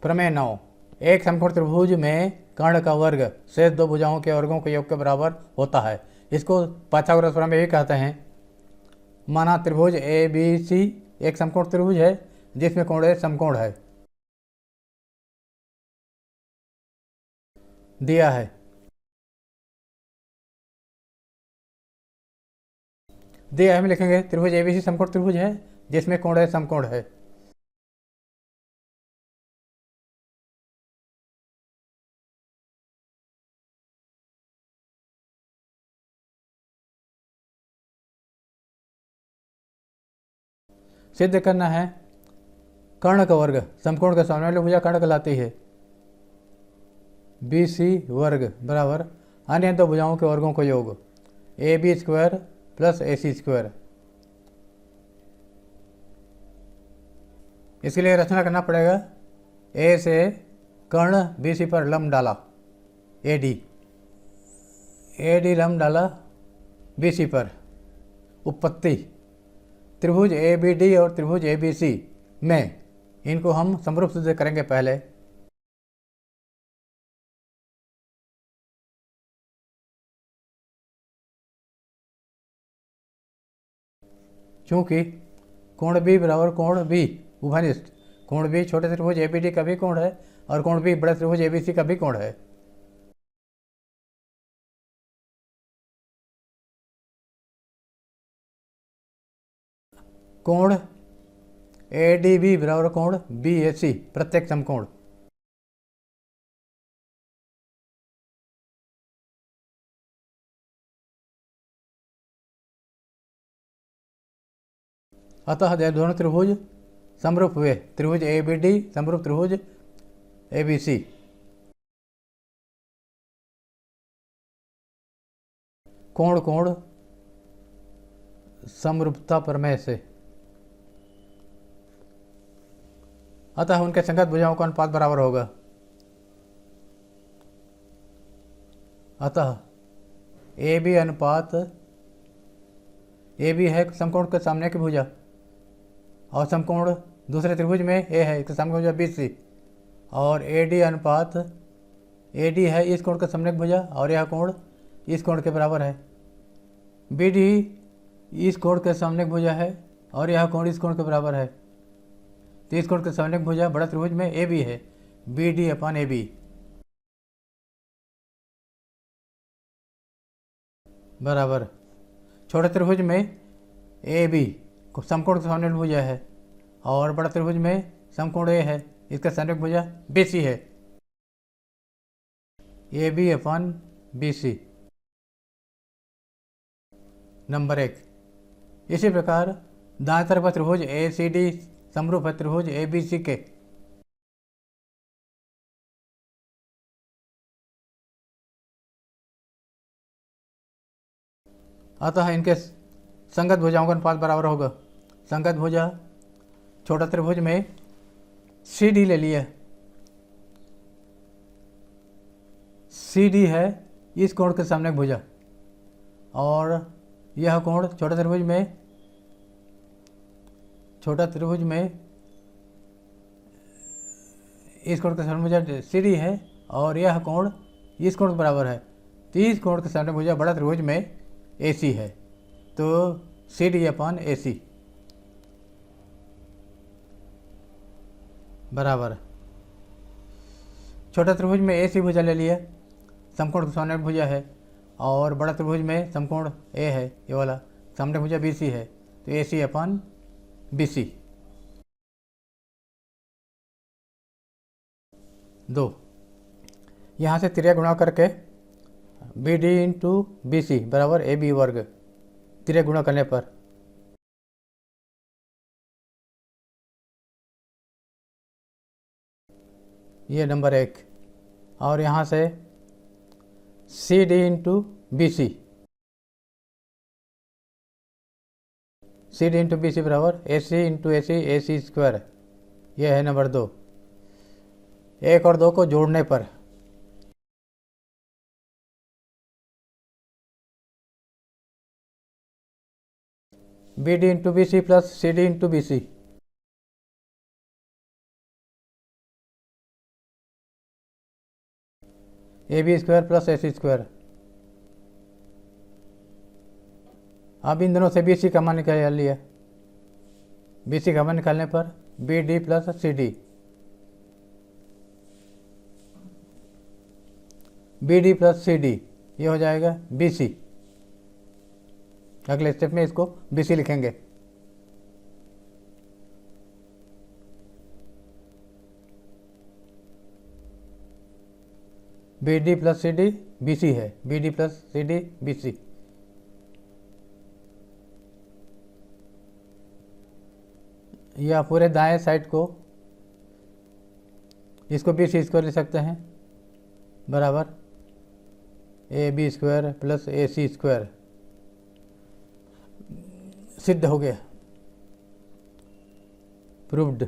प्रमेय 9। एक समकोण त्रिभुज में कर्ण का वर्ग शेष दो भुजाओं के वर्गों के योग के बराबर होता है। इसको पाइथागोरस प्रमेय भी कहते हैं। माना त्रिभुज ए बी सी एक समकोण त्रिभुज है जिसमें कोण ए समकोण है। दिया है हम लिखेंगे त्रिभुज एबीसी समकोण त्रिभुज है जिसमें कोण ए समकोण है। सिद्ध करना है कर्ण का वर्ग समकोण के सामने वाली भुजा कर्ण कहलाती है। बी सी वर्ग बराबर अन्य दो भुजाओं के वर्गों का योग A B square plus A C square. इसके लिए रचना करना पड़ेगा। ए से कर्ण बी सी पर लंब डाला ए डी लंब डाला बी सी पर। उत्पत्ति त्रिभुज ए बी डी और त्रिभुज ए बी सी में इनको हम समरूप सिद्ध करेंगे पहले। क्योंकि कोण बी बराबर कोण बी उभयनिष्ठ, कोण बी छोटे त्रिभुज ए बी डी का भी कोण है और कोण बी बड़े त्रिभुज ए बी सी का भी कोण है। कोण ए डी बी बराबर कोण बी ए सी प्रत्येक समकोण। अतः दोनों त्रिभुज समरूप हुए। त्रिभुज ए बी डी समरूप त्रिभुज ए बी सी। कोण कोण समरूपता प्रमेय से अतः उनके संगत भुजाओं का अनुपात बराबर होगा। अतः ए बी अनुपात ए बी है समकोण के सामने की भुजा और समकोण दूसरे त्रिभुज में ए है इसके सामने भुजा बी सी, और ए डी अनुपात ए डी है इस कोण के सामने की भुजा और यह कोण इस कोण के बराबर है। बी डी इस कोण के सामने की भुजा है और यह कोण इस कोण के बराबर है। तो इस कोण के सामने की भुजा बड़ा त्रिभुज में ए बी है, बी डी अपन ए बी बराबर छोटे त्रिभुज में ए बी समकोण के सामने भुजा है और बड़ा त्रिभुज में समकोण ए है इसका सामने भुजा बी सी है, ए बी अपन बी सी। नंबर 1। इसी प्रकार दाएं तरफ का त्रिभुज ए सी डी समरूप है त्रिभुज ए बी सी के। अतः इनके संगत भुजाओं का अनुपात बराबर होगा। संगत भुजा छोटा त्रिभुज में सी डी ले लिया, सी डी है इस कोण के सामने भुजा और यह कोण छोटा त्रिभुज में इस कोण के सामने भुजा सी डी है और यह कोण इस कोण के बराबर है। तो इस कोण के सामने भुजा बड़ा त्रिभुज में ए सी है, तो सी डी अपन ए सी बराबर छोटा त्रिभुज में ए सी भुजा ले लिया, समकोण के सामने भुजा है और बड़ा त्रिभुज में समकोण ए है ये वाला, सामने भुजा बी सी है, तो ए सी अपन बी सी। 2 यहाँ से त्रिया गुणा करके B D into B C बराबर ए बी वर्ग त्रिया गुणा करने पर ये नंबर 1, और यहाँ से C D into B C बराबर A C into A C square. यह है नंबर 2। 1 और 2 को जोड़ने पर B D into B C plus C D into B C AB square plus AC square. अब इन दोनों से BC का मान निकाल लिया। BC का मान निकालने पर BD plus CD, BD plus CD ये हो जाएगा BC। अगले स्टेप में इसको BC लिखेंगे। BD प्लस CD BC है, BD प्लस CD BC। या पूरे दाएं साइड को इसको BC स्क्वायर ले सकते हैं, बराबर AB square plus AC square. सिद्ध हो गया, प्रूव्ड।